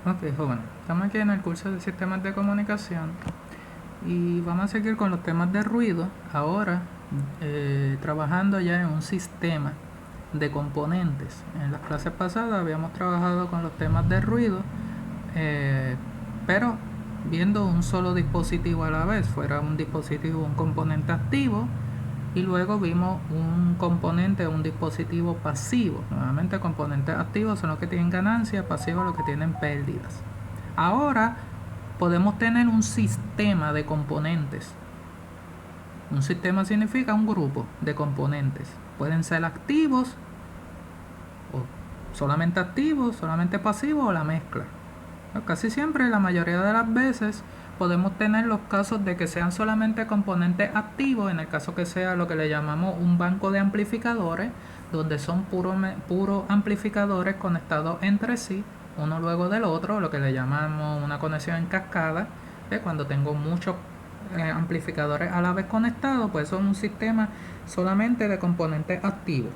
Ok, joven, estamos aquí en el curso de sistemas de comunicación y vamos a seguir con los temas de ruido. Ahora, trabajando ya en un sistema de componentes. En las clases pasadas habíamos trabajado con los temas de ruido, eh, pero viendo un solo dispositivo a la vez, fuera un dispositivo, un componente activo, y luego vimos un componente, un dispositivo pasivo. Nuevamente, componentes activos son los que tienen ganancias, pasivos los que tienen pérdidas. Ahora podemos tener un sistema de componentes. Un sistema significa un grupo de componentes. Pueden ser activos, o solamente pasivos, o la mezcla. Casi siempre, la mayoría de las veces, podemos tener los casos de que sean solamente componentes activos, en el caso que sea lo que le llamamos un banco de amplificadores, donde son puros amplificadores conectados entre sí, uno luego del otro, lo que le llamamos una conexión en cascada. Cuando tengo muchos amplificadores a la vez conectados, pues son un sistema solamente de componentes activos.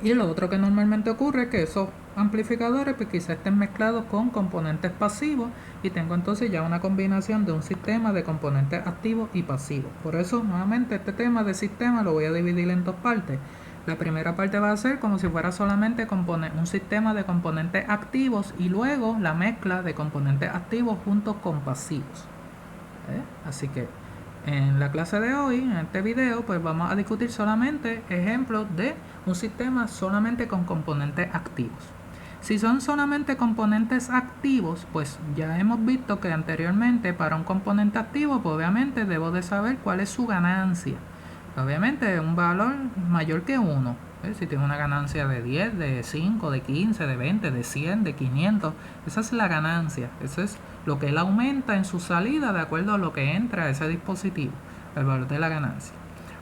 Y lo otro que normalmente ocurre es que esos amplificadores pues quizás estén mezclados con componentes pasivos y tengo entonces ya una combinación de un sistema de componentes activos y pasivos. Por eso nuevamente este tema de sistema lo voy a dividir en dos partes. La primera parte va a ser como si fuera solamente un sistema de componentes activos y luego la mezcla de componentes activos juntos con pasivos. Así que en la clase de hoy, en este video, pues vamos a discutir solamente ejemplos de un sistema solamente con componentes activos. Si son solamente componentes activos, pues ya hemos visto que anteriormente para un componente activo, pues obviamente debo de saber cuál es su ganancia. Obviamente un valor mayor que 1. Si tiene una ganancia de 10, de 5, de 15, de 20, de 100, de 500, esa es la ganancia. Eso es lo que él aumenta en su salida de acuerdo a lo que entra a ese dispositivo, el valor de la ganancia.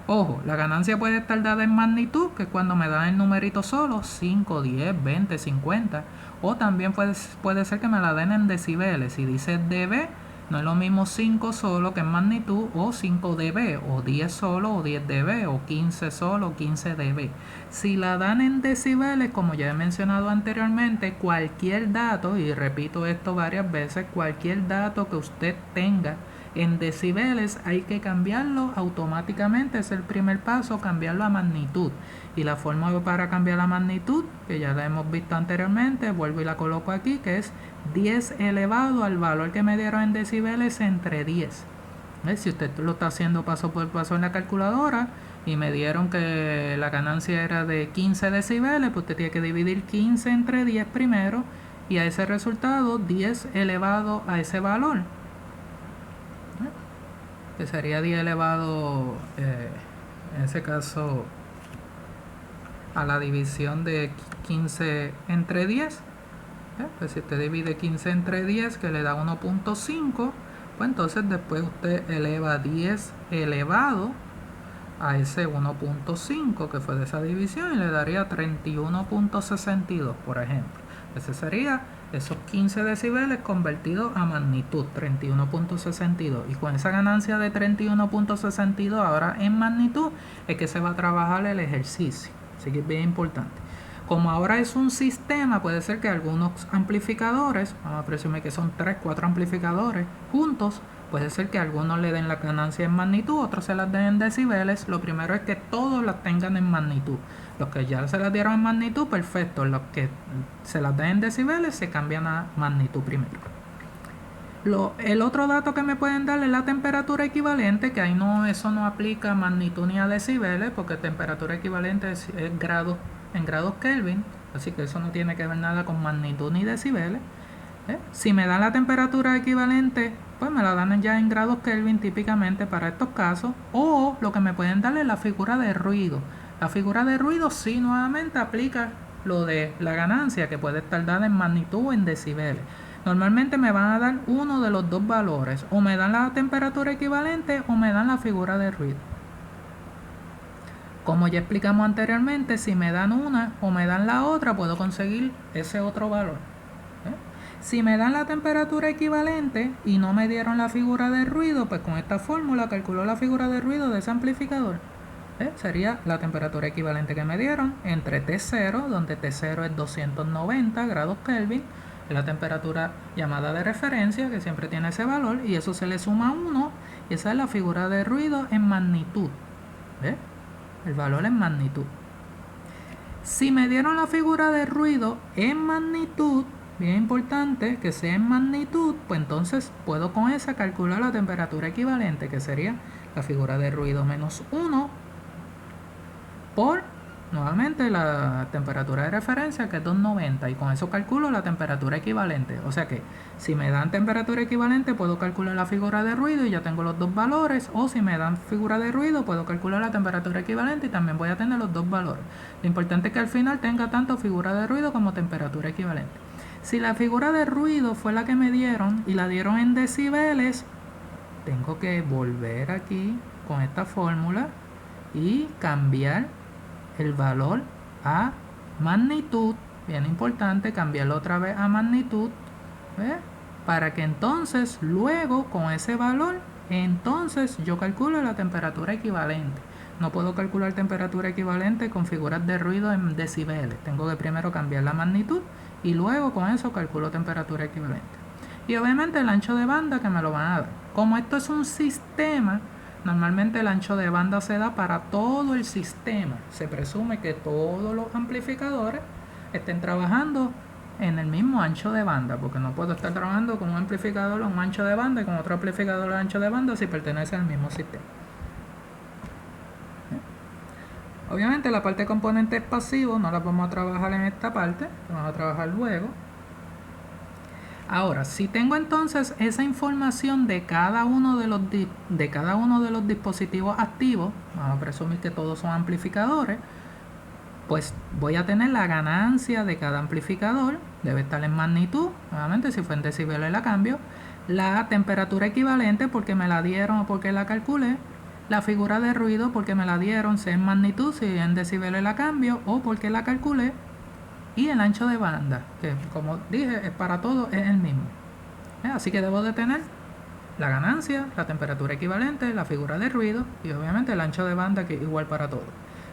Ojo, la ganancia puede estar dada en magnitud, que es cuando me dan el numerito solo, 5, 10, 20, 50. O también puede ser que me la den en decibeles. Si dice dB, no es lo mismo 5 solo que en magnitud, o 5 dB, o 10 solo, o 10 dB, o 15 solo, o 15 dB. Si la dan en decibeles, como ya he mencionado anteriormente, cualquier dato, y repito esto varias veces, cualquier dato que usted tenga en decibeles hay que cambiarlo automáticamente. Es el primer paso, cambiarlo a magnitud. Y la forma para cambiar la magnitud, que ya la hemos visto anteriormente, vuelvo y la coloco aquí, que es 10 elevado al valor que me dieron en decibeles entre 10. Si usted lo está haciendo paso por paso en la calculadora y me dieron que la ganancia era de 15 decibeles, pues usted tiene que dividir 15 entre 10 primero y a ese resultado 10 elevado a ese valor, que sería 10 elevado, en ese caso, a la división de 15 entre 10. Pues si usted divide 15 entre 10, que le da 1.5, pues entonces después usted eleva 10 elevado a ese 1.5 que fue de esa división y le daría 31.62, por ejemplo. Ese sería esos 15 decibeles convertidos a magnitud, 31.62. Y con esa ganancia de 31.62 ahora en magnitud es que se va a trabajar el ejercicio. Así que es bien importante. Como ahora es un sistema, puede ser que algunos amplificadores, vamos a presumir que son 3, 4 amplificadores juntos, puede ser que algunos le den la ganancia en magnitud, otros se las den en decibeles. Lo primero es que todos las tengan en magnitud. Los que ya se las dieron en magnitud, perfecto. Los que se las den en decibeles se cambian a magnitud primero. El otro dato que me pueden dar es la temperatura equivalente, que ahí eso no aplica a magnitud ni a decibeles, porque temperatura equivalente es grados en grados Kelvin, así que eso no tiene que ver nada con magnitud ni decibeles. Si me dan la temperatura equivalente, pues me la dan ya en grados Kelvin típicamente para estos casos, o lo que me pueden dar es la figura de ruido. La figura de ruido sí nuevamente aplica lo de la ganancia, que puede estar dada en magnitud o en decibeles. Normalmente me van a dar uno de los dos valores, o me dan la temperatura equivalente o me dan la figura de ruido. Como ya explicamos anteriormente, si me dan una o me dan la otra, puedo conseguir ese otro valor. Si me dan la temperatura equivalente y no me dieron la figura de ruido, pues con esta fórmula calculo la figura de ruido de ese amplificador. Sería la temperatura equivalente que me dieron entre T0, donde T0 es 290 grados Kelvin, es la temperatura llamada de referencia, que siempre tiene ese valor, y eso se le suma 1, y esa es la figura de ruido en magnitud. ¿Ves? El valor en magnitud. Si me dieron la figura de ruido en magnitud, bien importante que sea en magnitud, pues entonces puedo con esa calcular la temperatura equivalente, que sería la figura de ruido menos 1 por, nuevamente, la temperatura de referencia, que es 290, y con eso calculo la temperatura equivalente. O sea que si me dan temperatura equivalente puedo calcular la figura de ruido y ya tengo los dos valores, o si me dan figura de ruido puedo calcular la temperatura equivalente y también voy a tener los dos valores. Lo importante es que al final tenga tanto figura de ruido como temperatura equivalente. Si la figura de ruido fue la que me dieron y la dieron en decibeles, tengo que volver aquí con esta fórmula y cambiar el valor a magnitud. Bien importante cambiarlo otra vez a magnitud, ¿ves? Para que entonces luego con ese valor entonces yo calculo la temperatura equivalente. No puedo calcular temperatura equivalente con figuras de ruido en decibeles. Tengo que primero cambiar la magnitud y luego con eso calculo temperatura equivalente. Y obviamente el ancho de banda que me lo van a dar. Como esto es un sistema, normalmente el ancho de banda se da para todo el sistema. Se presume que todos los amplificadores estén trabajando en el mismo ancho de banda, porque no puedo estar trabajando con un amplificador a un ancho de banda y con otro amplificador a ancho de banda si pertenece al mismo sistema. Obviamente la parte de componentes pasivos no la vamos a trabajar en esta parte, la vamos a trabajar luego. Ahora, si tengo entonces esa información de cada uno de los dispositivos activos, vamos a presumir que todos son amplificadores, pues voy a tener la ganancia de cada amplificador, debe estar en magnitud, nuevamente si fue en decibeles la cambio, la temperatura equivalente porque me la dieron o porque la calculé, la figura de ruido porque me la dieron, sea en magnitud, si en decibeles la cambio o porque la calculé, y el ancho de banda, que como dije, es para todo, es el mismo. Así que debo de tener la ganancia, la temperatura equivalente, la figura de ruido y obviamente el ancho de banda, que es igual para todo.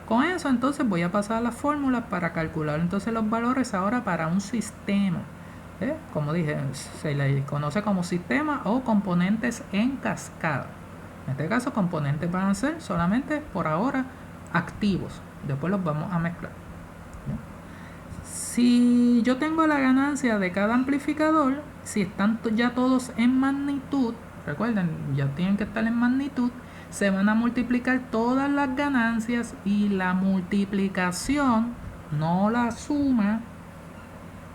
Con eso entonces voy a pasar a las fórmulas para calcular entonces los valores ahora para un sistema. Como dije, se le conoce como sistema o componentes en cascada. En este caso, componentes van a ser solamente por ahora activos. Después los vamos a mezclar. Si yo tengo la ganancia de cada amplificador, si están ya todos en magnitud, recuerden, ya tienen que estar en magnitud, se van a multiplicar todas las ganancias y la multiplicación, no la suma,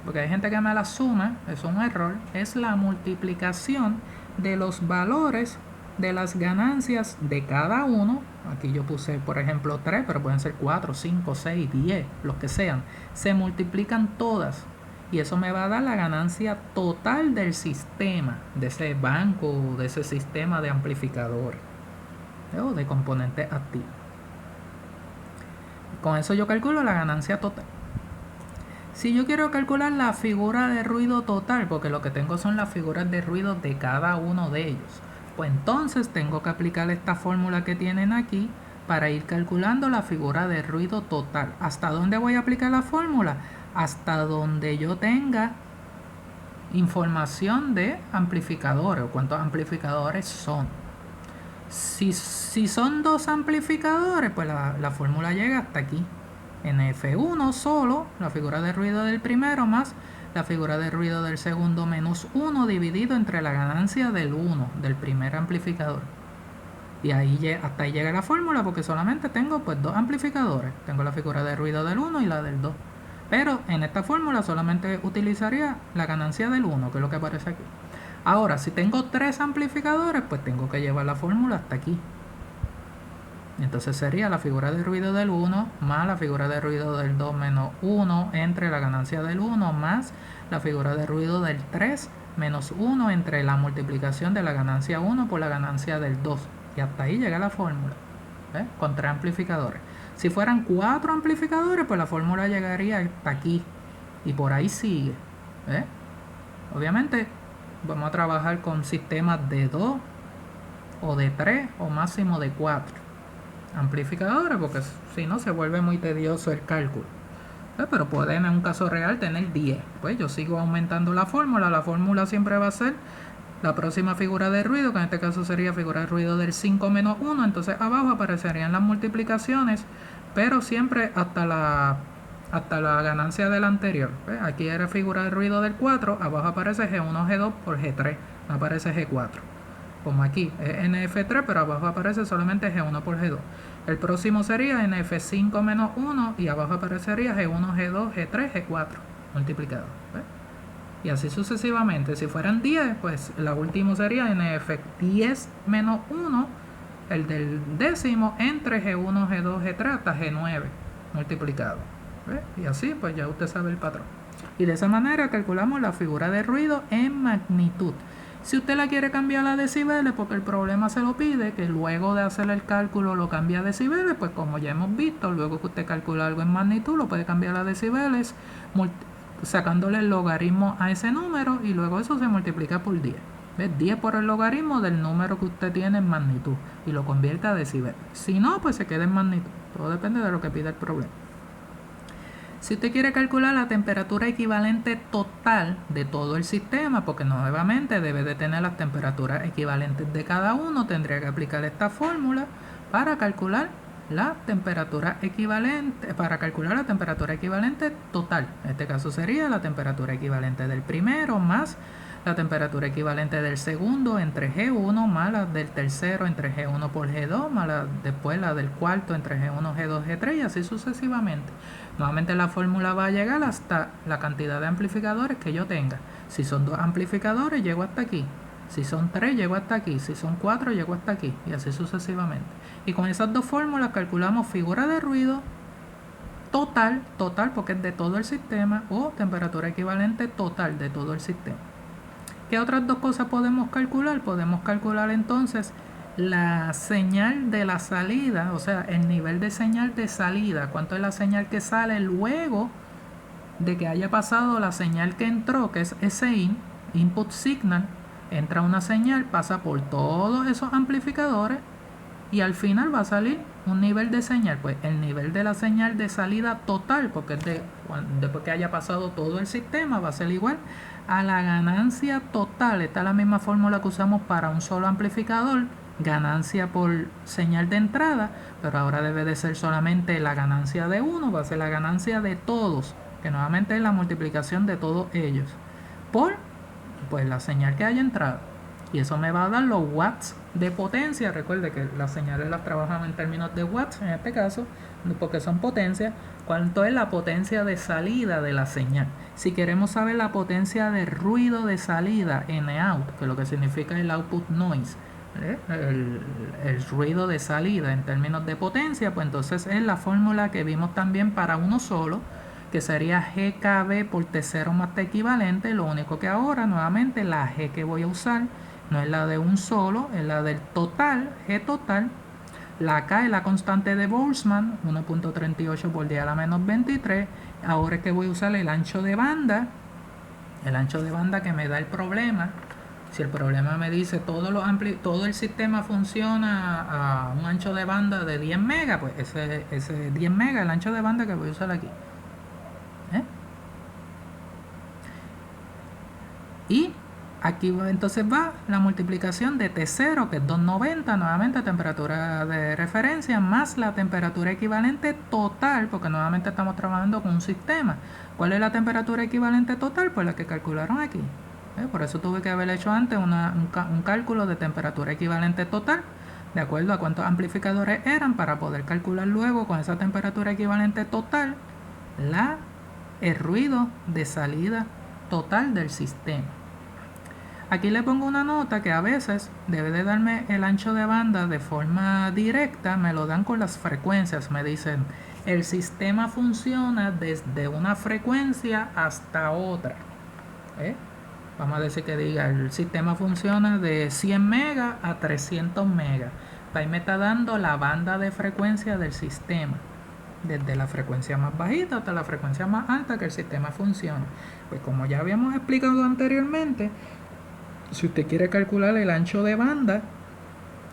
porque hay gente que me la suma, es un error, es la multiplicación de los valores de las ganancias de cada uno. Aquí yo puse por ejemplo 3, pero pueden ser 4, 5, 6, 10, los que sean. Se multiplican todas y eso me va a dar la ganancia total del sistema, de ese banco, de ese sistema de amplificadores o de componentes activos. Con eso yo calculo la ganancia total. Si yo quiero calcular la figura de ruido total, porque lo que tengo son las figuras de ruido de cada uno de ellos, pues entonces tengo que aplicar esta fórmula que tienen aquí para ir calculando la figura de ruido total. ¿Hasta dónde voy a aplicar la fórmula? Hasta donde yo tenga información de amplificadores o cuántos amplificadores son. Si son dos amplificadores, pues la fórmula llega hasta aquí. En F1 solo, la figura de ruido del primero más la figura de ruido del segundo menos 1 dividido entre la ganancia del 1 del primer amplificador. Y ahí hasta ahí llega la fórmula porque solamente tengo pues dos amplificadores. Tengo la figura de ruido del 1 y la del 2. Pero en esta fórmula solamente utilizaría la ganancia del 1, que es lo que aparece aquí. Ahora, si tengo tres amplificadores, pues tengo que llevar la fórmula hasta aquí. Entonces sería la figura de ruido del 1 más la figura de ruido del 2 menos 1 entre la ganancia del 1 más la figura de ruido del 3 menos 1 entre la multiplicación de la ganancia 1 por la ganancia del 2. Y hasta ahí llega la fórmula, con tres amplificadores. Si fueran 4 amplificadores, pues la fórmula llegaría hasta aquí y por ahí sigue. Obviamente vamos a trabajar con sistemas de 2 o de 3 o máximo de 4 amplificadores, porque si no se vuelve muy tedioso el cálculo. Pero puede en un caso real tener 10. Pues yo sigo aumentando la fórmula siempre va a ser la próxima figura de ruido, que en este caso sería figura de ruido del 5 menos 1, entonces abajo aparecerían las multiplicaciones, pero siempre hasta la ganancia del anterior. ¿Ves? Aquí era figura de ruido del 4, abajo aparece G1, G2 por G3, no aparece G4. Como aquí es NF3, pero abajo aparece solamente G1 por G2. El próximo sería NF5 menos 1 y abajo aparecería G1, G2, G3, G4 multiplicado. ¿Ves? Y así sucesivamente. Si fueran 10, pues la última sería NF10 menos 1, el del décimo, entre G1, G2, G3 hasta G9 multiplicado. ¿Ves? Y así pues ya usted sabe el patrón. Y de esa manera calculamos la figura de ruido en magnitud. Si usted la quiere cambiar a decibeles porque el problema se lo pide, que luego de hacer el cálculo lo cambia a decibeles, pues como ya hemos visto, luego que usted calcula algo en magnitud lo puede cambiar a decibeles sacándole el logaritmo a ese número y luego eso se multiplica por 10. ¿Ves? 10 por el logaritmo del número que usted tiene en magnitud y lo convierte a decibeles. Si no, pues se queda en magnitud. Todo depende de lo que pida el problema. Si usted quiere calcular la temperatura equivalente total de todo el sistema, porque nuevamente debe de tener las temperaturas equivalentes de cada uno, tendría que aplicar esta fórmula para calcular la temperatura equivalente, total. En este caso sería la temperatura equivalente del primero más la temperatura equivalente del segundo entre G1 más la del tercero entre G1 por G2 más después la del cuarto entre G1, G2, G3 y así sucesivamente. Nuevamente la fórmula va a llegar hasta la cantidad de amplificadores que yo tenga. Si son 2 amplificadores, llego hasta aquí. Si son 3, llego hasta aquí. Si son 4, llego hasta aquí. Y así sucesivamente. Y con esas dos fórmulas calculamos figura de ruido total porque es de todo el sistema, o temperatura equivalente total de todo el sistema. ¿Qué otras dos cosas podemos calcular? Podemos calcular entonces la señal de la salida, o sea, el nivel de señal de salida, cuánto es la señal que sale luego de que haya pasado la señal que entró, que es ese input signal, entra una señal, pasa por todos esos amplificadores y al final va a salir un nivel de señal, pues el nivel de la señal de salida total, porque después que haya pasado todo el sistema va a ser igual a la ganancia total. Esta es la misma fórmula que usamos para un solo amplificador, ganancia por señal de entrada, pero ahora debe de ser solamente la ganancia de uno, va a ser la ganancia de todos, que nuevamente es la multiplicación de todos ellos por pues la señal que haya entrado, y eso me va a dar los watts de potencia. Recuerde que las señales las trabajamos en términos de watts en este caso porque son potencia. ¿Cuánto es la potencia de salida de la señal? Si queremos saber la potencia de ruido de salida, Nout, que lo que significa el output noise, el ruido de salida en términos de potencia, pues entonces es la fórmula que vimos también para uno solo, que sería GKB por T0 más T equivalente. Lo único que ahora nuevamente la G que voy a usar no es la de un solo, es la del total, G total. La K es la constante de Boltzmann, 1.38 por 10 a la menos 23. Ahora es que voy a usar el ancho de banda que me da el problema. Si el problema me dice todo el sistema funciona a un ancho de banda de 10 megas, pues ese 10 megas es el ancho de banda que voy a usar aquí. Y aquí entonces va la multiplicación de T0, que es 290, nuevamente temperatura de referencia, más la temperatura equivalente total, porque nuevamente estamos trabajando con un sistema. ¿Cuál es la temperatura equivalente total? Pues la que calcularon aquí. Por eso tuve que haber hecho antes un cálculo de temperatura equivalente total, de acuerdo a cuántos amplificadores eran, para poder calcular luego con esa temperatura equivalente total el ruido de salida total del sistema. Aquí le pongo una nota que a veces debe de darme el ancho de banda de forma directa, me lo dan con las frecuencias, me dicen el sistema funciona desde una frecuencia hasta otra. Vamos a decir que diga el sistema funciona de 100 megas a 300 megas. Ahí me está dando la banda de frecuencia del sistema, desde la frecuencia más bajita hasta la frecuencia más alta que el sistema funciona. Pues como ya habíamos explicado anteriormente, si usted quiere calcular el ancho de banda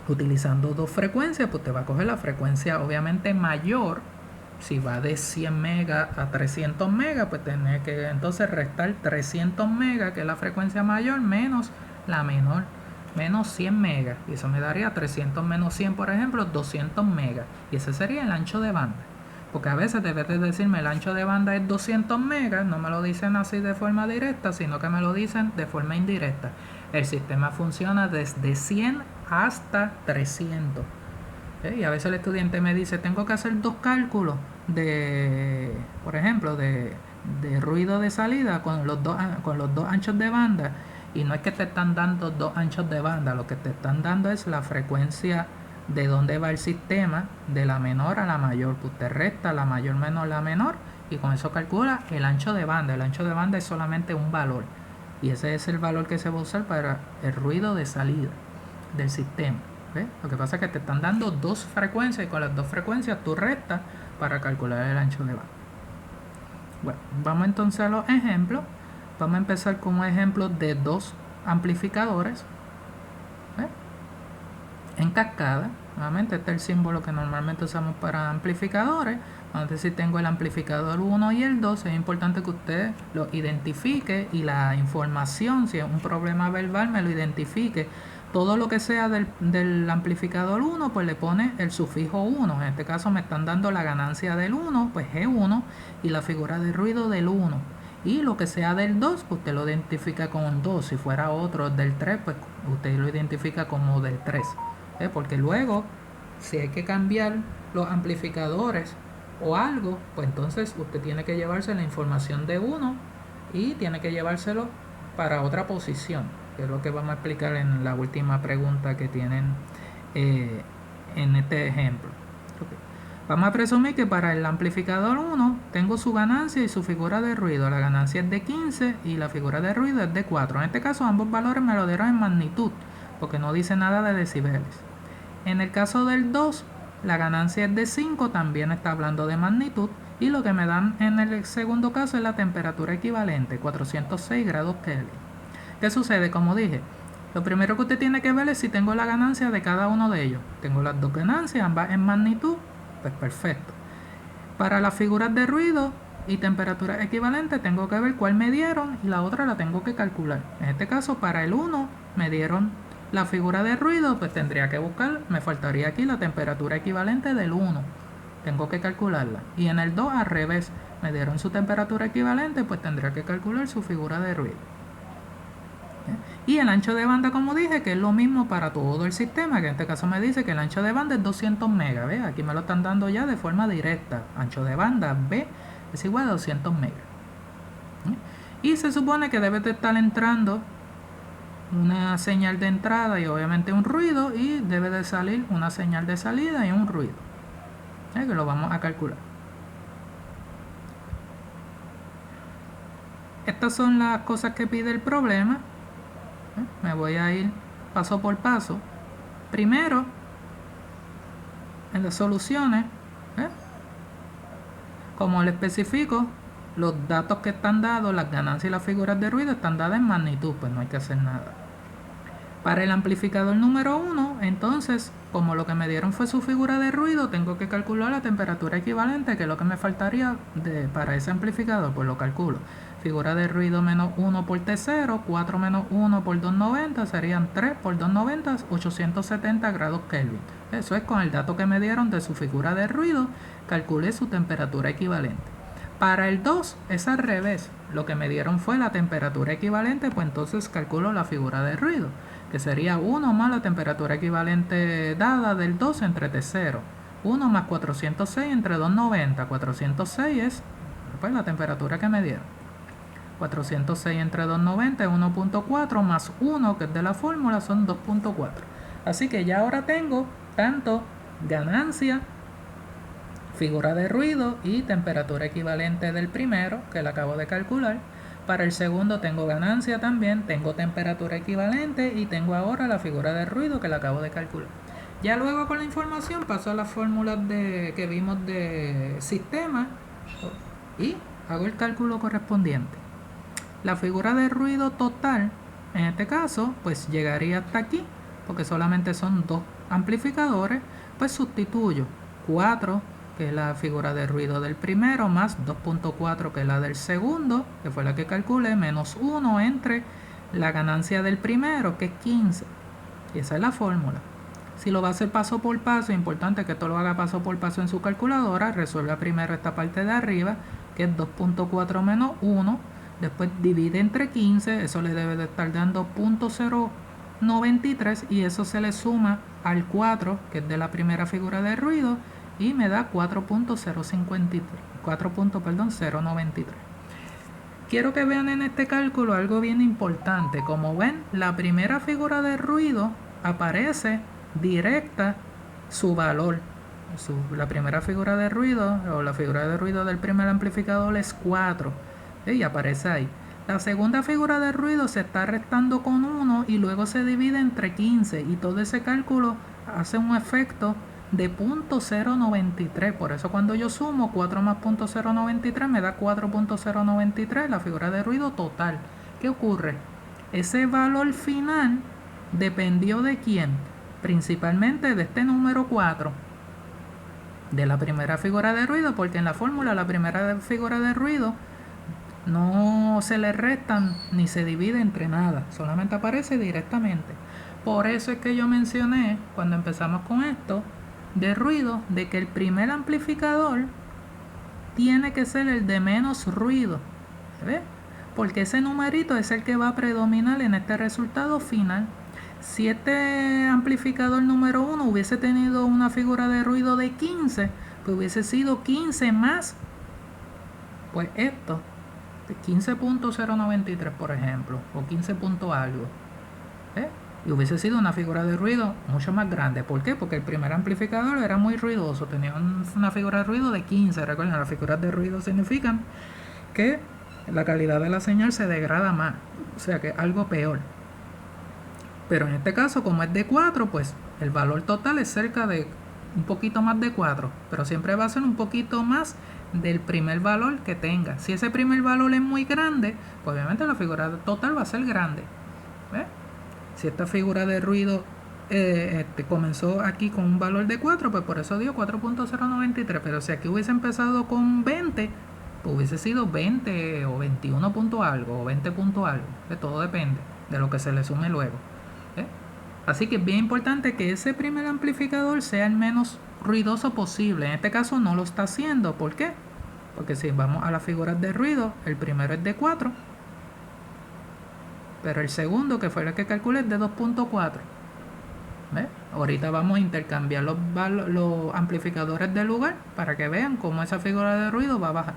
utilizando dos frecuencias, pues usted va a coger la frecuencia obviamente mayor, si va de 100 megas a 300 megas, pues tener que entonces restar 300 megas, que es la frecuencia mayor, menos la menor, menos 100 megas. Y eso me daría 300 menos 100, por ejemplo, 200 megas. Y ese sería el ancho de banda. Porque a veces debes de decirme el ancho de banda es 200 megas, no me lo dicen así de forma directa, sino que me lo dicen de forma indirecta. El sistema funciona desde 100 hasta 300. Y a veces el estudiante me dice, tengo que hacer 2 cálculos de, por ejemplo, de ruido de salida con los dos anchos de banda. Y no es que te están dando 2 anchos de banda, lo que te están dando es la frecuencia de dónde va el sistema, de la menor a la mayor. Pues te resta la mayor menos la menor y con eso calcula el ancho de banda. El ancho de banda es solamente un valor y ese es el valor que se va a usar para el ruido de salida del sistema. ¿Ves? Lo que pasa es que te están dando 2 frecuencias y con las 2 frecuencias tú restas para calcular el ancho de banda. Bueno, vamos entonces a los ejemplos. Vamos a empezar con un ejemplo de 2 amplificadores. ¿Ves? En cascada. Nuevamente este es el símbolo que normalmente usamos para amplificadores. Vamos a decir, tengo el amplificador 1 y el 2. Es importante que usted lo identifique y la información, si es un problema verbal, me lo identifique. Todo lo que sea del amplificador 1, pues le pone el sufijo 1. En este caso me están dando la ganancia del 1, pues G1, y la figura de ruido del 1. Y lo que sea del 2, pues usted lo identifica con un 2. Si fuera otro del 3, pues usted lo identifica como del 3. Porque luego, si hay que cambiar los amplificadores o algo, pues entonces usted tiene que llevarse la información de 1 y tiene que llevárselo para otra posición, que es lo que vamos a explicar en la última pregunta que tienen en este ejemplo. Okay. Vamos a presumir que para el amplificador 1 tengo su ganancia y su figura de ruido. La ganancia es de 15 y la figura de ruido es de 4. En este caso ambos valores me lo dieron en magnitud, porque no dice nada de decibeles. En el caso del 2, la ganancia es de 5, también está hablando de magnitud, y lo que me dan en el segundo caso es la temperatura equivalente, 406 grados Kelvin. ¿Qué sucede? Como dije, lo primero que usted tiene que ver es si tengo la ganancia de cada uno de ellos. Tengo las 2 ganancias, ambas en magnitud, pues perfecto. Para las figuras de ruido y temperatura equivalente tengo que ver cuál me dieron y la otra la tengo que calcular. En este caso, para el 1 me dieron la figura de ruido, pues tendría que buscar, me faltaría aquí la temperatura equivalente del 1. Tengo que calcularla. Y en el 2 al revés, me dieron su temperatura equivalente, pues tendría que calcular su figura de ruido. Y el ancho de banda, como dije, que es lo mismo para todo el sistema, que en este caso me dice que el ancho de banda es 200 megas. ¿Ves? Aquí me lo están dando ya de forma directa. Ancho de banda B es igual a 200 megas. Y se supone que debe de estar entrando una señal de entrada y obviamente un ruido, y debe de salir una señal de salida y un ruido, que lo vamos a calcular. Estas son las cosas que pide el problema. Me voy a ir paso por paso. Primero, en las soluciones, como le especifico, los datos que están dados, las ganancias y las figuras de ruido están dadas en magnitud, pues no hay que hacer nada. Para el amplificador número 1, entonces, como lo que me dieron fue su figura de ruido, tengo que calcular la temperatura equivalente, que es lo que me faltaría para ese amplificador, pues lo calculo. Figura de ruido menos 1 por T0, 4 menos 1 por 290, serían 3 por 290, 870 grados Kelvin. Eso es con el dato que me dieron de su figura de ruido, calculé su temperatura equivalente. Para el 2 es al revés, lo que me dieron fue la temperatura equivalente, pues entonces calculo la figura de ruido, que sería 1 más la temperatura equivalente dada del 2 entre T0. 1 más 406 entre 290. 406 es pues la temperatura que me dieron. 406 entre 290 es 1.4 más 1, que es de la fórmula, son 2.4. Así que ya ahora tengo tanto ganancia, figura de ruido y temperatura equivalente del primero, que la acabo de calcular. Para el segundo tengo ganancia también, tengo temperatura equivalente y tengo ahora la figura de ruido que la acabo de calcular. Ya luego con la información paso a las fórmulas que vimos de sistema y hago el cálculo correspondiente. La figura de ruido total, en este caso, pues llegaría hasta aquí, porque solamente son 2 amplificadores, pues sustituyo 4 que es la figura de ruido del primero, más 2.4, que es la del segundo, que fue la que calculé, menos 1 entre la ganancia del primero, que es 15. Y esa es la fórmula. Si lo va a hacer paso por paso, es importante que esto lo haga paso por paso en su calculadora. Resuelva primero esta parte de arriba, que es 2.4 menos 1. Después divide entre 15, eso le debe de estar dando 0.093, y eso se le suma al 4, que es de la primera figura de ruido, y me da 4.093. Quiero que vean en este cálculo algo bien importante. Como ven, la primera figura de ruido aparece directa su valor. La primera figura de ruido, o la figura de ruido del primer amplificador, es 4. Y aparece ahí. La segunda figura de ruido se está restando con 1 y luego se divide entre 15. Y todo ese cálculo hace un efecto de 0.093. Por eso cuando yo sumo 4 más 0.093 me da 4.093, la figura de ruido total. ¿Qué ocurre? Ese valor final dependió de quién, principalmente de este número 4, de la primera figura de ruido, porque en la fórmula la primera figura de ruido no se le restan ni se divide entre nada, solamente aparece directamente. Por eso es que yo mencioné cuando empezamos con esto de ruido, de que el primer amplificador tiene que ser el de menos ruido, ¿ves? Porque ese numerito es el que va a predominar en este resultado final. Si este amplificador número 1 hubiese tenido una figura de ruido de 15, pues hubiese sido 15 más, pues esto, 15.093 por ejemplo, o 15 punto algo, ¿eh? Y hubiese sido una figura de ruido mucho más grande. ¿Por qué? Porque el primer amplificador era muy ruidoso, tenía una figura de ruido de 15. Recuerden, las figuras de ruido significan que la calidad de la señal se degrada más, o sea que algo peor. Pero en este caso, como es de 4, pues el valor total es cerca de un poquito más de 4, pero siempre va a ser un poquito más del primer valor que tenga. Si ese primer valor es muy grande, pues obviamente la figura total va a ser grande. ¿Ves? Si esta figura de ruido comenzó aquí con un valor de 4, pues por eso dio 4.093. Pero si aquí hubiese empezado con 20, pues hubiese sido 20 o 21 punto algo o 20 punto algo. De todo depende de lo que se le sume luego. Así que es bien importante que ese primer amplificador sea el menos ruidoso posible. En este caso no lo está haciendo. ¿Por qué? Porque si vamos a las figuras de ruido, el primero es de 4, pero el segundo, que fue el que calculé, es de 2.4. ¿Ves? Ahorita vamos a intercambiar los amplificadores de lugar para que vean cómo esa figura de ruido va a bajar.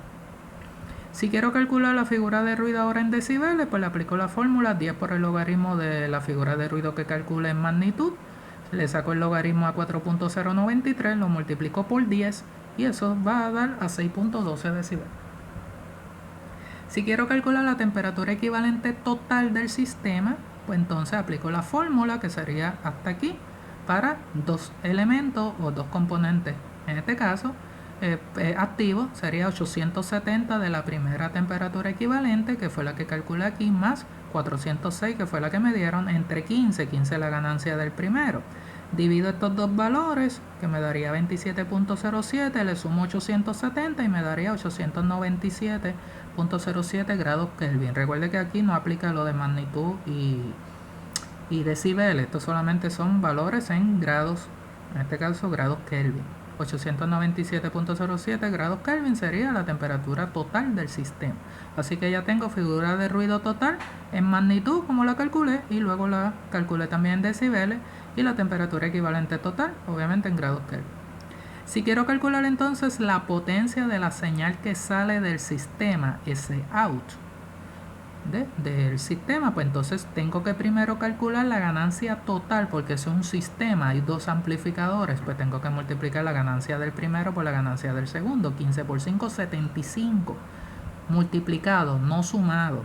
Si quiero calcular la figura de ruido ahora en decibeles, pues le aplico la fórmula 10 por el logaritmo de la figura de ruido que calcule en magnitud. Le saco el logaritmo a 4.093, lo multiplico por 10 y eso va a dar a 6.12 decibeles. Si quiero calcular la temperatura equivalente total del sistema, pues entonces aplico la fórmula que sería hasta aquí para dos elementos o dos componentes. En este caso, activo sería 870 de la primera temperatura equivalente, que fue la que calculé aquí, más 406, que fue la que me dieron, entre 15 la ganancia del primero. Divido estos dos valores, que me daría 27.07, le sumo 870 y me daría 897.07 grados Kelvin. Recuerde que aquí no aplica lo de magnitud y decibeles, estos solamente son valores en grados, en este caso grados Kelvin. 897.07 grados Kelvin sería la temperatura total del sistema. Así que ya tengo figura de ruido total en magnitud, como la calculé, y luego la calculé también en decibeles, y la temperatura equivalente total, obviamente en grados Kelvin. Si quiero calcular entonces la potencia de la señal que sale del sistema, ese out del sistema, pues entonces tengo que primero calcular la ganancia total, porque es un sistema, hay dos amplificadores, pues tengo que multiplicar la ganancia del primero por la ganancia del segundo. 15 por 5, 75, multiplicado, no sumado.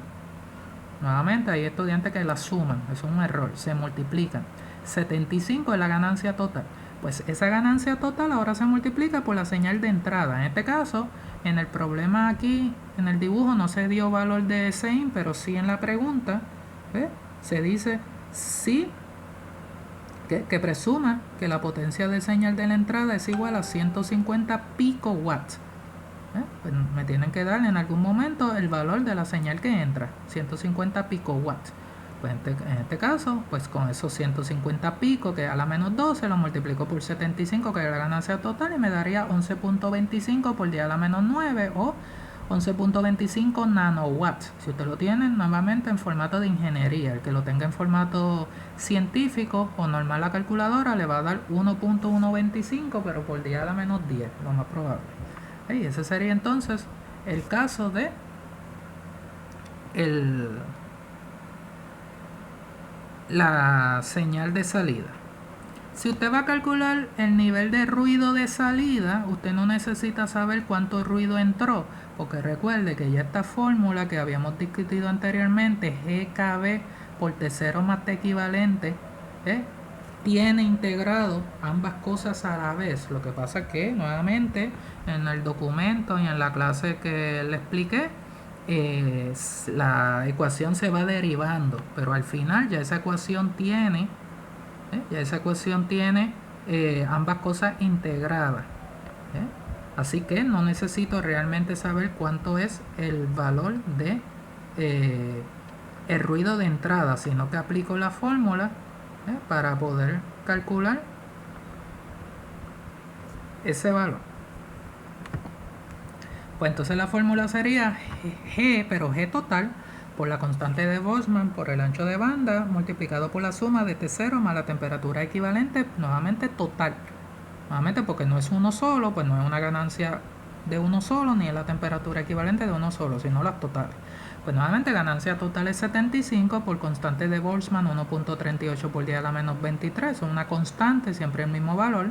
Nuevamente hay estudiantes que la suman, es un error, se multiplican. 75 es la ganancia total. Pues esa ganancia total ahora se multiplica por la señal de entrada. En este caso, en el problema aquí, en el dibujo, no se dio valor de Sein, pero sí en la pregunta, se dice si que presuma que la potencia de señal de la entrada es igual a 150 picowatts. Pues me tienen que dar en algún momento el valor de la señal que entra, 150 picowatts. Pues en este caso, pues con esos 150 pico, que es a la menos 12, lo multiplico por 75, que es la ganancia total, y me daría 11.25 por 10 a la menos 9, o 11.25 nanowatts. Si usted lo tiene nuevamente en formato de ingeniería, el que lo tenga en formato científico o normal la calculadora le va a dar 1.125, pero por 10 a la menos 10, lo más probable. Y ese sería entonces el caso de la señal de salida. Si usted va a calcular el nivel de ruido de salida, usted no necesita saber cuánto ruido entró, porque recuerde que ya esta fórmula que habíamos discutido anteriormente, GKB por tercero más T equivalente, tiene integrado ambas cosas a la vez. Lo que pasa es que nuevamente en el documento y en la clase que le expliqué, la ecuación se va derivando, pero al final ya esa ecuación tiene ambas cosas integradas. Así que no necesito realmente saber cuánto es el valor de el ruido de entrada, sino que aplico la fórmula para poder calcular ese valor. Pues entonces la fórmula sería G, pero G total, por la constante de Boltzmann por el ancho de banda, multiplicado por la suma de T0 más la temperatura equivalente, nuevamente total. Nuevamente porque no es uno solo, pues no es una ganancia de uno solo, ni es la temperatura equivalente de uno solo, sino las totales. Pues nuevamente ganancia total es 75 por constante de Boltzmann 1.38 por 10 a la menos 23, es una constante, siempre el mismo valor.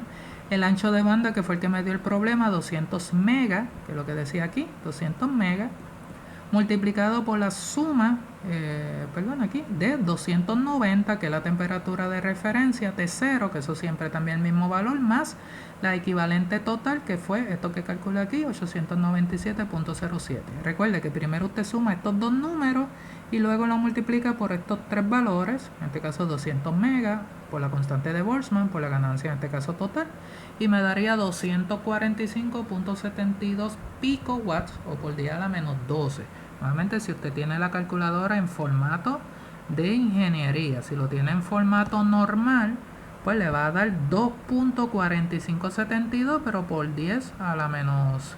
El ancho de banda, que fue el que me dio el problema, 200 megas, que es lo que decía aquí, 200 megas, multiplicado por la suma, aquí, de 290, que es la temperatura de referencia, T0, que eso siempre también el mismo valor, más la equivalente total, que fue esto que calculé aquí, 897.07. Recuerde que primero usted suma estos dos números y luego lo multiplica por estos tres valores, en este caso 200 megas, por la constante de Boltzmann, por la ganancia en este caso total, y me daría 245.72 picowatts, o por 10 a la menos 12. Nuevamente, si usted tiene la calculadora en formato de ingeniería, si lo tiene en formato normal, pues le va a dar 2.4572, pero por 10 a la menos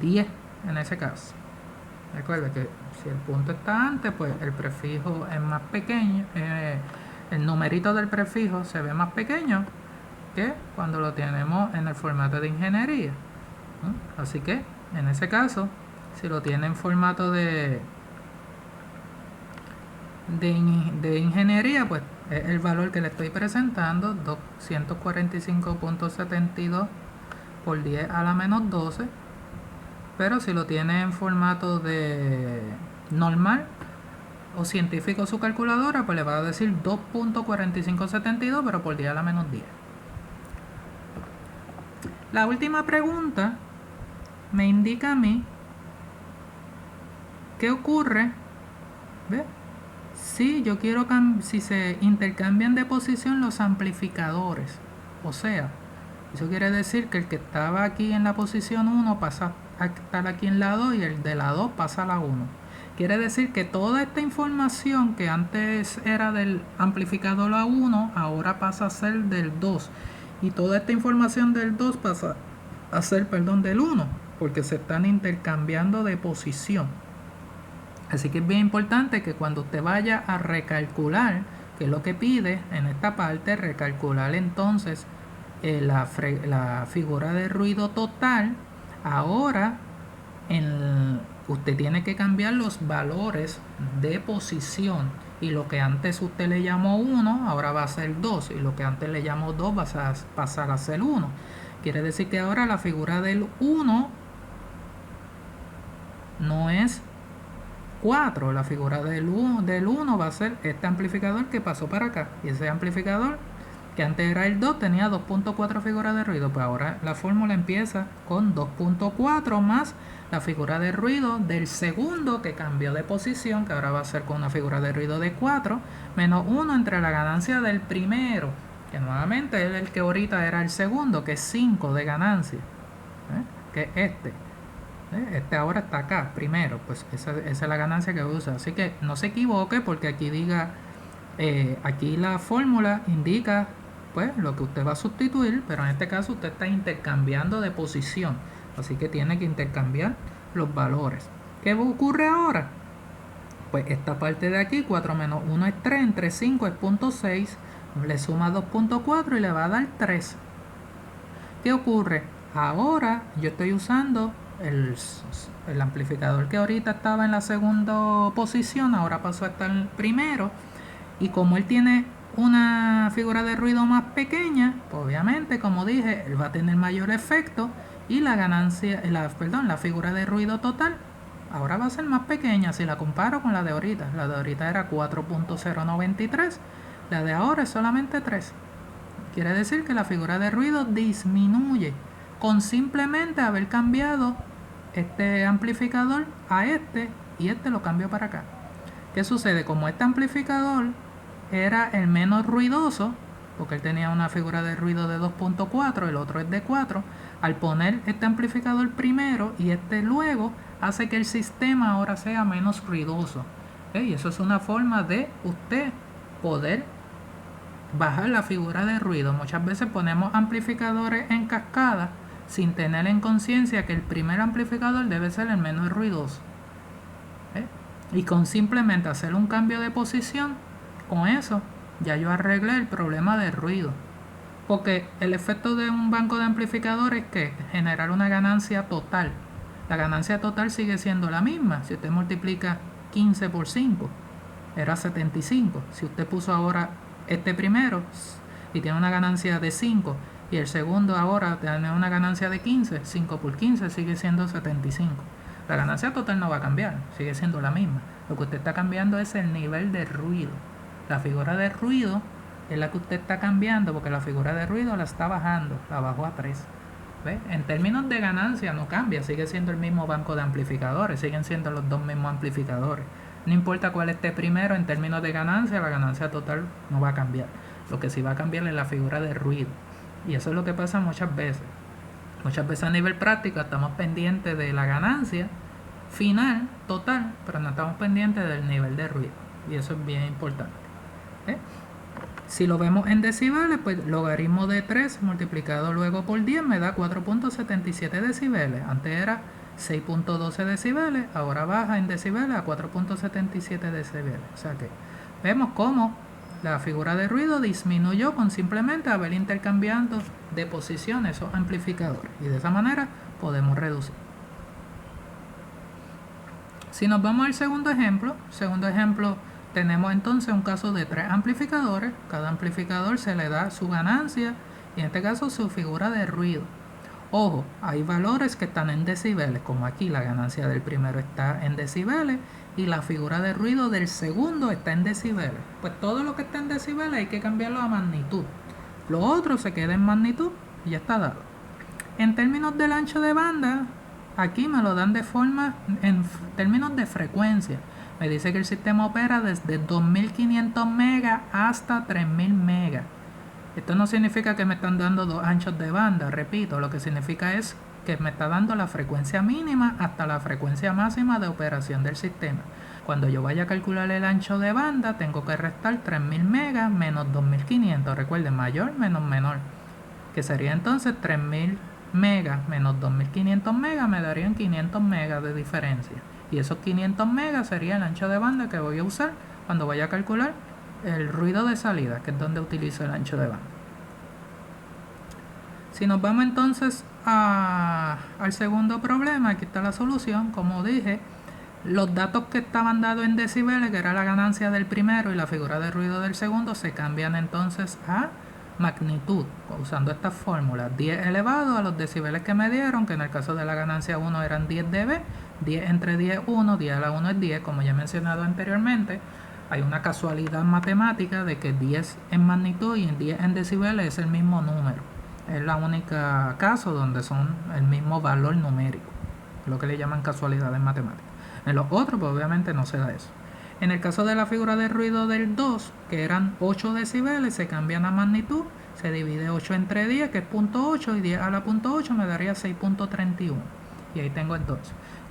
10 en ese caso. Recuerde que si el punto está antes, pues el prefijo es más pequeño, el numerito del prefijo se ve más pequeño que cuando lo tenemos en el formato de ingeniería. Así que en ese caso, si lo tiene en formato de ingeniería, pues es el valor que le estoy presentando, 245.72 por 10 a la menos 12. Pero si lo tiene en formato de normal o científico su calculadora, pues le va a decir 2.4572, pero por 10 a la menos 10. La última pregunta me indica a mí qué ocurre, ¿ve? Si se intercambian de posición los amplificadores. O sea, eso quiere decir que el que estaba aquí en la posición 1 pasa a estar aquí en la 2 y el de la 2 pasa a la 1. Quiere decir que toda esta información que antes era del amplificador A1, ahora pasa a ser del 2. Y toda esta información del 2 pasa a ser, del 1, porque se están intercambiando de posición. Así que es bien importante que cuando usted vaya a recalcular, que es lo que pide en esta parte, recalcular entonces la figura de ruido total. Ahora usted tiene que cambiar los valores de posición, y lo que antes usted le llamó 1 ahora va a ser 2, y lo que antes le llamó 2 va a pasar a ser 1. Quiere decir que ahora la figura del 1 no es 4, la figura del 1 va a ser este amplificador que pasó para acá, y ese amplificador que antes era el 2, tenía 2.4 figuras de ruido, pues ahora la fórmula empieza con 2.4 más la figura de ruido del segundo que cambió de posición, que ahora va a ser con una figura de ruido de 4, menos 1 entre la ganancia del primero, que nuevamente es el que ahorita era el segundo, que es 5 de ganancia, que es este. Este ahora está acá, primero, pues esa es la ganancia que usa. Así que no se equivoque porque aquí diga, aquí la fórmula indica pues lo que usted va a sustituir, pero en este caso usted está intercambiando de posición, así que tiene que intercambiar los valores. ¿Qué ocurre ahora? Pues esta parte de aquí, 4 menos 1 es 3, entre 5 es 0.6, le suma 2.4 y le va a dar 3. ¿Qué ocurre? Ahora yo estoy usando el amplificador que ahorita estaba en la segunda posición, ahora pasó a estar primero, y como él tiene una figura de ruido más pequeña, pues obviamente, como dije, él va a tener mayor efecto y la ganancia, la figura de ruido total ahora va a ser más pequeña si la comparo con la de ahorita. La de ahorita era 4.093, la de ahora es solamente 3. Quiere decir que la figura de ruido disminuye con simplemente haber cambiado este amplificador a este y este lo cambio para acá. ¿Qué sucede? Como este amplificador era el menos ruidoso, porque él tenía una figura de ruido de 2.4, el otro es de 4, al poner este amplificador primero y este luego, hace que el sistema ahora sea menos ruidoso. Y eso es una forma de usted poder bajar la figura de ruido. Muchas veces ponemos amplificadores en cascada sin tener en conciencia que el primer amplificador debe ser el menos ruidoso. Y con simplemente hacer un cambio de posición, con eso ya yo arreglé el problema de ruido. Porque el efecto de un banco de amplificadores es que generar una ganancia total. La ganancia total sigue siendo la misma. Si usted multiplica 15 por 5, era 75. Si usted puso ahora este primero y tiene una ganancia de 5 y el segundo ahora tiene una ganancia de 15, 5 por 15 sigue siendo 75. La ganancia total no va a cambiar, sigue siendo la misma. Lo que usted está cambiando es el nivel de ruido. La figura de ruido es la que usted está cambiando, porque la figura de ruido la está bajando, la bajó a 3. ¿Ve? En términos de ganancia no cambia, sigue siendo el mismo banco de amplificadores, siguen siendo los dos mismos amplificadores. No importa cuál esté primero, en términos de ganancia, la ganancia total no va a cambiar. Lo que sí va a cambiar es la figura de ruido. Y eso es lo que pasa muchas veces. Muchas veces a nivel práctico estamos pendientes de la ganancia final, total, pero no estamos pendientes del nivel de ruido. Y eso es bien importante. Si lo vemos en decibeles, pues logaritmo de 3 multiplicado luego por 10 me da 4.77 decibeles. Antes era 6.12 decibeles, ahora baja en decibeles a 4.77 decibeles. O sea que vemos cómo la figura de ruido disminuyó con simplemente haber intercambiando de posición esos amplificadores. Y de esa manera podemos reducir. Si nos vamos al segundo ejemplo, tenemos entonces un caso de 3 amplificadores. Cada amplificador se le da su ganancia y en este caso su figura de ruido. Ojo, hay valores que están en decibeles, como aquí la ganancia del primero está en decibeles y la figura de ruido del segundo está en decibeles. Pues todo lo que está en decibeles hay que cambiarlo a magnitud. Lo otro se queda en magnitud y ya está dado. En términos del ancho de banda, aquí me lo dan de forma en términos de frecuencia. Me dice que el sistema opera desde 2500 megas hasta 3000 megas. Esto no significa que me están dando dos anchos de banda, repito, lo que significa es que me está dando la frecuencia mínima hasta la frecuencia máxima de operación del sistema. Cuando yo vaya a calcular el ancho de banda, tengo que restar 3000 megas menos 2500, recuerden, mayor menos menor, que sería entonces 3000 megas menos 2500 megas me darían 500 megas de diferencia. Y esos 500 megas sería el ancho de banda que voy a usar cuando vaya a calcular el ruido de salida, que es donde utilizo el ancho de banda. Si nos vamos entonces al segundo problema, aquí está la solución. Como dije, los datos que estaban dados en decibeles, que era la ganancia del primero y la figura de ruido del segundo, se cambian entonces a magnitud, usando esta fórmula. 10 elevado a los decibeles que me dieron, que en el caso de la ganancia 1 eran 10 dB, 10 entre 10 es 1, 10 a la 1 es 10, como ya he mencionado anteriormente, hay una casualidad matemática de que 10 en magnitud y 10 en decibeles es el mismo número. Es la única caso donde son el mismo valor numérico, lo que le llaman casualidades matemáticas. En los otros, pues obviamente no se da eso. En el caso de la figura de ruido del 2, que eran 8 decibeles, se cambian a magnitud, se divide 8 entre 10, que es 0.8, y 10 a la 0.8 me daría 6.31. Y ahí tengo el 2.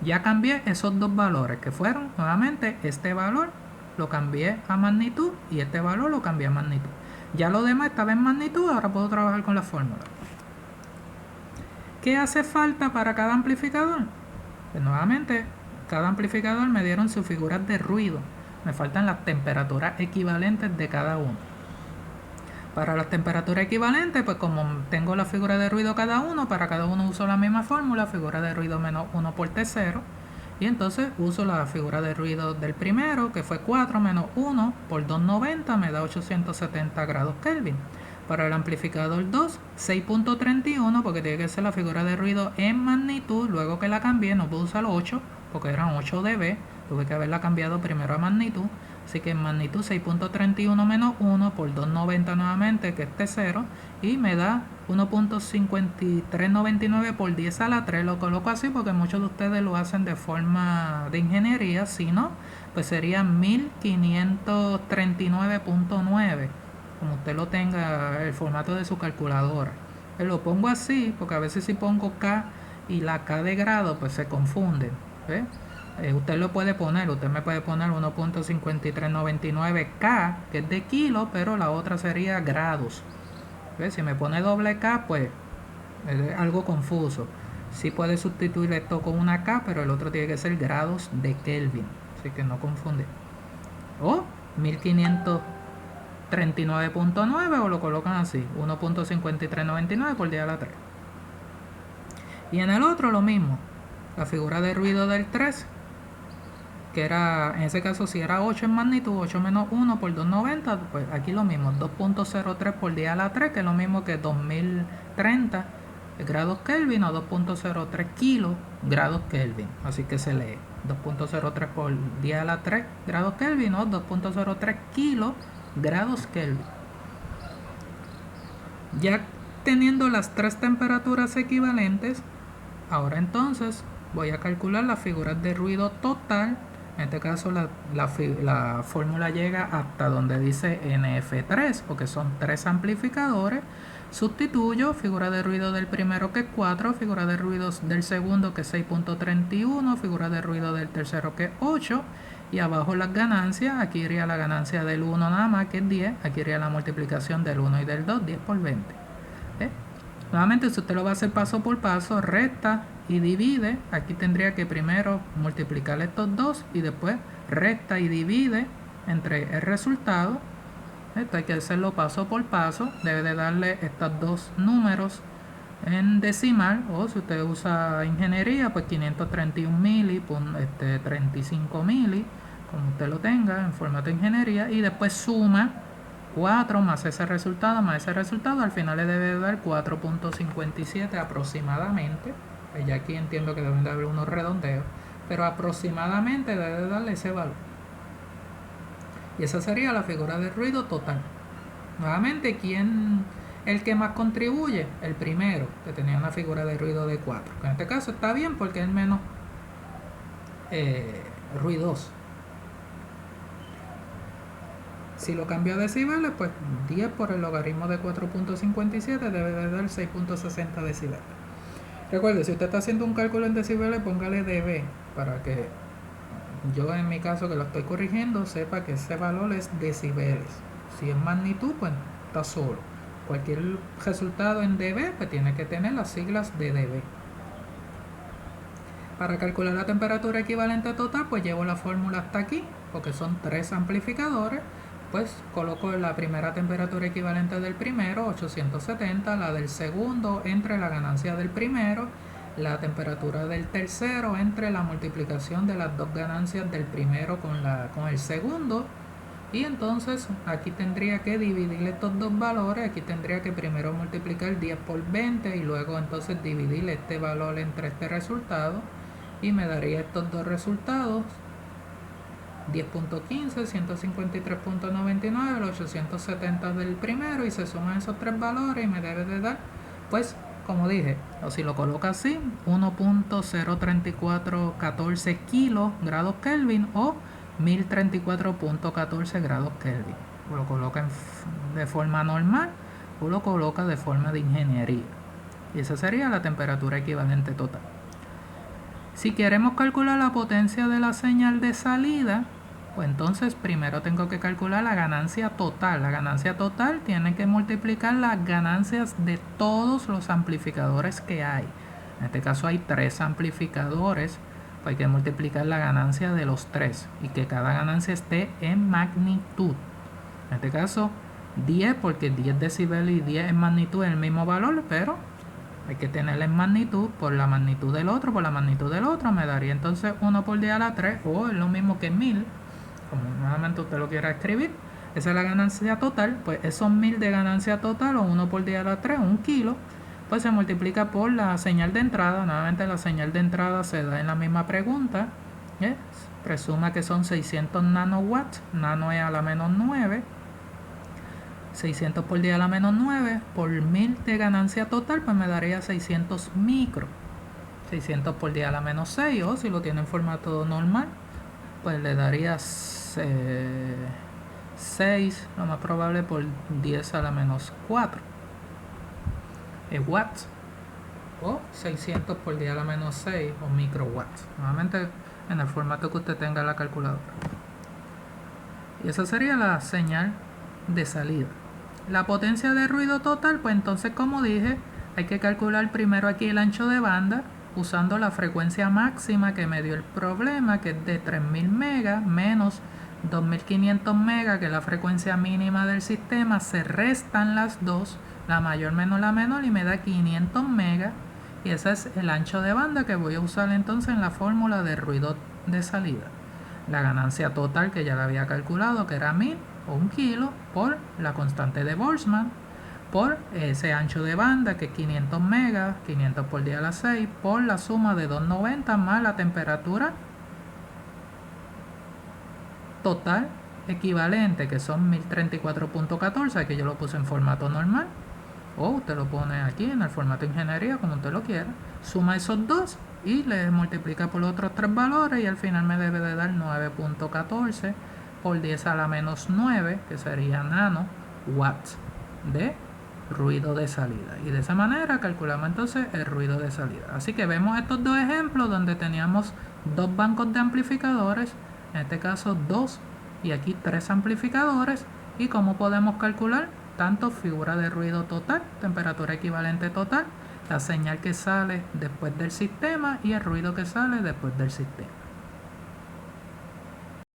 Ya cambié esos dos valores, que fueron, nuevamente, este valor lo cambié a magnitud y este valor lo cambié a magnitud. Ya lo demás estaba en magnitud, ahora puedo trabajar con la fórmula. ¿Qué hace falta para cada amplificador? Pues nuevamente, cada amplificador me dieron sus figuras de ruido. Me faltan las temperaturas equivalentes de cada uno. Para las temperaturas equivalentes, pues como tengo la figura de ruido cada uno, para cada uno uso la misma fórmula, figura de ruido menos 1 por T0. Y entonces uso la figura de ruido del primero, que fue 4 menos 1 por 290, me da 870 grados Kelvin. Para el amplificador 2, 6.31, porque tiene que ser la figura de ruido en magnitud. Luego que la cambié, no puedo usar 8, porque eran 8 dB. Tuve que haberla cambiado primero a magnitud. Así que en magnitud 6.31 menos 1 por 290 nuevamente, que es T0. Y me da 1.5399 por 10 a la 3. Lo coloco así porque muchos de ustedes lo hacen de forma de ingeniería. Si no, pues sería 1539.9. Como usted lo tenga, el formato de su calculadora. Lo pongo así porque a veces si pongo K y la K de grado, pues se confunden. ¿Ve? Usted lo puede poner, usted me puede poner 1.5399K, que es de kilo, pero la otra sería grados. ¿Ves? Si me pone doble K, pues es algo confuso. Sí puede sustituir esto con una K, pero el otro tiene que ser grados de Kelvin. Así que no confunde. O 1539.9 o lo colocan así, 1.5399 por 10 a la 3. Y en el otro lo mismo. La figura de ruido del 3, que era, en ese caso si era 8 en magnitud, 8 menos 1 por 290, pues aquí lo mismo, 2.03 por 10 a la 3, que es lo mismo que 2030 grados Kelvin o 2.03 kilos grados Kelvin. Así que se lee 2.03 por 10 a la 3 grados Kelvin o 2.03 kilos grados Kelvin. Ya teniendo las tres temperaturas equivalentes, ahora entonces voy a calcular las figuras de ruido total. En este caso la fórmula llega hasta donde dice NF3, porque son 3 amplificadores. Sustituyo figura de ruido del primero, que es 4, figura de ruido del segundo, que es 6.31, figura de ruido del tercero, que es 8, y abajo las ganancias. Aquí iría la ganancia del 1 nada más, que es 10, aquí iría la multiplicación del 1 y del 2, 10 por 20. Nuevamente, si usted lo va a hacer paso por paso, resta y divide. Aquí tendría que primero multiplicar estos dos y después resta y divide entre el resultado. Esto hay que hacerlo paso por paso. Debe de darle estos dos números en decimal, o si usted usa ingeniería, pues 531 mili, 35 mili, como usted lo tenga en formato de ingeniería, y después suma 4 más ese resultado, al final le debe dar 4.57 aproximadamente. Ya aquí entiendo que deben de haber unos redondeos, pero aproximadamente debe darle ese valor. Y esa sería la figura de ruido total. Nuevamente, ¿quién el que más contribuye? El primero, que tenía una figura de ruido de 4. En este caso está bien porque es menos ruidoso. Si lo cambio a decibeles, pues 10 por el logaritmo de 4.57 debe de dar 6.60 decibeles. Recuerde, si usted está haciendo un cálculo en decibeles, póngale dB para que yo, en mi caso que lo estoy corrigiendo, sepa que ese valor es decibeles. Si es magnitud, pues está solo. Cualquier resultado en dB, pues tiene que tener las siglas de dB. Para calcular la temperatura equivalente total, pues llevo la fórmula hasta aquí, porque son 3 amplificadores. Pues coloco la primera temperatura equivalente del primero, 870, la del segundo entre la ganancia del primero, la temperatura del tercero entre la multiplicación de las dos ganancias del primero con el segundo, y entonces aquí tendría que dividir estos dos valores. Aquí tendría que primero multiplicar 10 por 20 y luego entonces dividir este valor entre este resultado, y me daría estos dos resultados. 10.15, 153.99, los 870 del primero, y se suman esos tres valores y me debe de dar, pues, como dije, o si lo coloca así, 1.03414 grados Kelvin o 1034.14 grados Kelvin. Lo coloca de forma normal o lo coloca de forma de ingeniería. Y esa sería la temperatura equivalente total. Si queremos calcular la potencia de la señal de salida, pues entonces primero tengo que calcular la ganancia total. La ganancia total tiene que multiplicar las ganancias de todos los amplificadores que hay. En este caso hay 3 amplificadores, pues hay que multiplicar la ganancia de los 3 y que cada ganancia esté en magnitud. En este caso 10, porque 10 decibeles y 10 en magnitud es el mismo valor, pero hay que tenerla en magnitud por la magnitud del otro, me daría entonces 1 por 10 a la 3, o es lo mismo que 1000, como nuevamente usted lo quiera escribir. Esa es la ganancia total, pues esos 1000 de ganancia total, o 1 por 10 a la 3, 1 kilo, pues se multiplica por la señal de entrada. Nuevamente la señal de entrada se da en la misma pregunta, presuma que son 600 nanowatts, nano es a la menos 9, 600 por 10 a la menos 9 por 1000 de ganancia total, pues me daría 600 micro. 600 por 10 a la menos 6, o si lo tiene en formato normal, pues le daría 6, lo más probable, por 10 a la menos 4 watts, o 600 por 10 a la menos 6 o microwatts, nuevamente en el formato que usted tenga la calculadora. Y esa sería la señal de salida. La potencia de ruido total, pues entonces, como dije, hay que calcular primero aquí el ancho de banda usando la frecuencia máxima que me dio el problema, que es de 3000 megas menos 2500 megas, que es la frecuencia mínima del sistema. Se restan las dos, la mayor menos la menor, y me da 500 megas, y ese es el ancho de banda que voy a usar entonces en la fórmula de ruido de salida. La ganancia total, que ya la había calculado, que era 1000 o 1 kilo, por la constante de Boltzmann, por ese ancho de banda, que es 500 megas, 500 por 10 a la 6, por la suma de 290 más la temperatura total equivalente, que son 1034.14, aquí yo lo puse en formato normal, o usted lo pone aquí en el formato de ingeniería, como usted lo quiera. Suma esos dos y le multiplica por los otros tres valores, y al final me debe de dar 9.14 por 10 a la menos 9, que sería nano watts de ruido de salida. Y de esa manera calculamos entonces el ruido de salida. Así que vemos estos dos ejemplos donde teníamos dos bancos de amplificadores, en este caso 2 y aquí 3 amplificadores, y cómo podemos calcular tanto figura de ruido total, temperatura equivalente total, la señal que sale después del sistema y el ruido que sale después del sistema.